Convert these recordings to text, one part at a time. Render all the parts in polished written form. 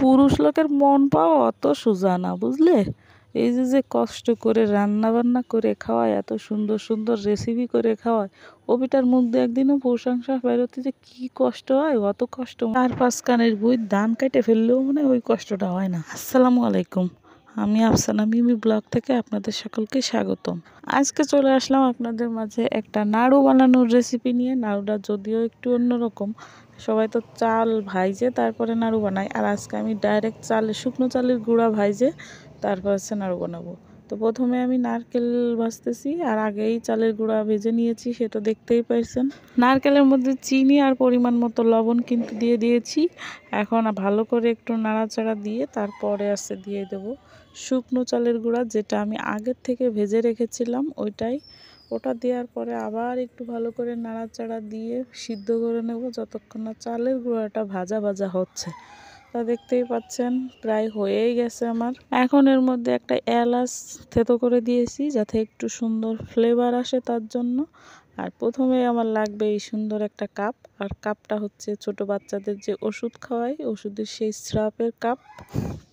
পুরুষ লোকের মন পাওয়া অত সোজা না, বুঝলে। এই যে যে কষ্ট করে রান্না বান্না করে খাওয়ায়, এত সুন্দর সুন্দর রেসিপি করে খাওয়ায়, ওবিটার মুখ দিয়ে একদিনও প্রশংসা বেরোতে যে কি কষ্ট হয়, অত কষ্ট 4-5 কানের বই ধান কেটে ফেললেও মনে হয় ওই কষ্টটা হয় না। আসসালামু আলাইকুম, আমি আফসানা মিমি ব্লগ থেকে আপনাদের সকলকে স্বাগতম। আজকে চলে আসলাম আপনাদের মাঝে একটা নাড়ু বানানোর রেসিপি নিয়ে। নাড়ুটা যদিও একটু অন্যরকম, সবাই তো চাল ভাইজে তারপরে নাড়ু বানায়, আর আজকে আমি ডাইরেক্ট শুকনো চালের গুঁড়া ভাইজে তারপর হচ্ছে নাড়ু বানাবো। তো প্রথমে আমি নারকেল ভাজতেছি, আর আগেই চালের গুঁড়া ভেজে নিয়েছি, সেটা দেখতেই পাইছেন। নারকেলের মধ্যে চিনি আর পরিমাণ মতো লবণ কিন্তু দিয়ে দিয়েছি। এখন ভালো করে একটু নাড়াচাড়া দিয়ে তারপরে দিয়ে দেব শুকনো চালের গুঁড়া, যেটা আমি আগের থেকে ভেজে রেখেছিলাম ওটা দেওয়ার পরে আবার একটু ভালো করে নাড়াচাড়া দিয়ে সিদ্ধ করে নেব যতক্ষণ না চালের গুঁড়াটা ভাজা ভাজা হচ্ছে। তা দেখতেই পাচ্ছেন প্রায় হয়েই গেছে আমার। এখন এর মধ্যে একটা এলাচ থেতো করে দিয়েছি যাতে একটু সুন্দর ফ্লেভার আসে তার জন্য। আর প্রথমে আমার লাগবে এই সুন্দর একটা কাপ, আর কাপটা হচ্ছে ছোট বাচ্চাদের যে ওষুধ খাওয়াই, ওষুধের সেই সিরাপের কাপ।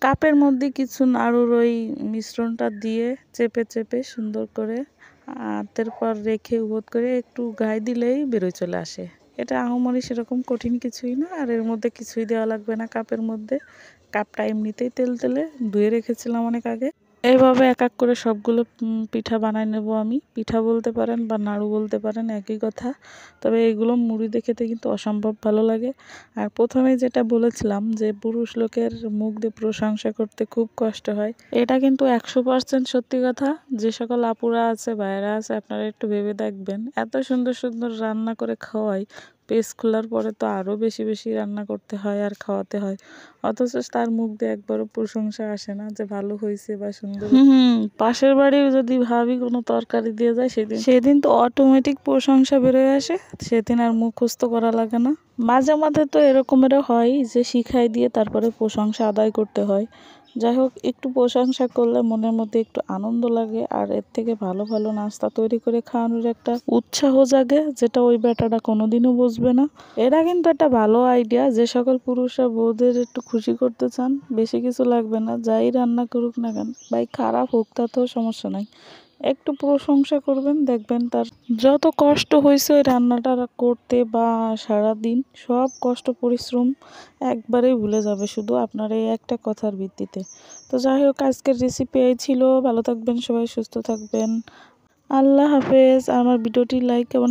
কাপের মধ্যে কিছু নাড়ুর ওই মিশ্রণটা দিয়ে চেপে চেপে সুন্দর করে হাতের পর রেখে উবোধ করে একটু গায়ে দিলেই বেরোয় চলে আসে। এটা আহামরি সেরকম কঠিন কিছুই না, আর এর মধ্যে কিছুই দেওয়া লাগবে না কাপের মধ্যে। কাপটা এমনিতেই তেল তেলে ধুয়ে রেখেছিলাম অনেক আগে। এইভাবে এক এক করে সবগুলো পিঠা বানাই নেব আমি। পিঠা বলতে পারেন বা নাড়ু বলতে পারেন, একই কথা। তবে এগুলো মুড়ি দিয়ে খেতে কিন্তু অসম্ভব ভালো লাগে। আর প্রথমে যেটা বলেছিলাম যে পুরুষ লোকের মুখ দিয়ে প্রশংসা করতে খুব কষ্ট হয়, এটা কিন্তু 100% সত্যি কথা। যে সকল আপুরা আছে, ভাইয়েরা আছে, আপনারা একটু ভেবে দেখবেন, এত সুন্দর সুন্দর রান্না করে খাওয়াই, পেজ খোলার পরে তো আরও বেশি বেশি রান্না করতে হয় আর খাওয়াতে হয়, অথচ তার মুখ দিয়ে একবারও প্রশংসা আসে না যে ভালো হয়েছে বা সুন্দর। পাশের বাড়ির যদি ভাবি কোনো তরকারি দিয়ে যায়, সেদিন তো অটোমেটিক প্রশংসা বেরোয় আসে, সেদিন আর মুখস্থ করা লাগে না। মাঝে মাঝে তো এরকমেরও হয় যে শিখাই দিয়ে তারপরে প্রশংসা আদায় করতে হয়। যাই হোক, একটু প্রশংসা করলে মনের মধ্যে একটু আনন্দ লাগে, আর এর থেকে ভালো ভালো নাস্তা তৈরি করে খাওয়ানোর একটা উৎসাহ জাগে, যেটা ওই বেটাটা কোনোদিনও বুঝবে না। এটা কিন্তু একটা ভালো আইডিয়া। যে সকল পুরুষরা বউদের একটু খুশি করতে চান, বেশি কিছু লাগবে না, যাই রান্না করুক না কেন, ভাই খারাপ হোক তাতেও সমস্যা নাই, একটু প্রশংসা করবেন, দেখবেন তার যত কষ্ট হয়েছে ওই রান্নাটা করতে বা সারাদিন সব কষ্ট পরিশ্রম একবারেই ভুলে যাবে, শুধু আপনার এই একটা কথার ভিত্তিতে। তো যাই হোক, আজকের রেসিপি এই ছিল। ভালো থাকবেন সবাই, সুস্থ থাকবেন, আল্লাহ হাফেজ। আমার ভিডিওটি লাইক এবং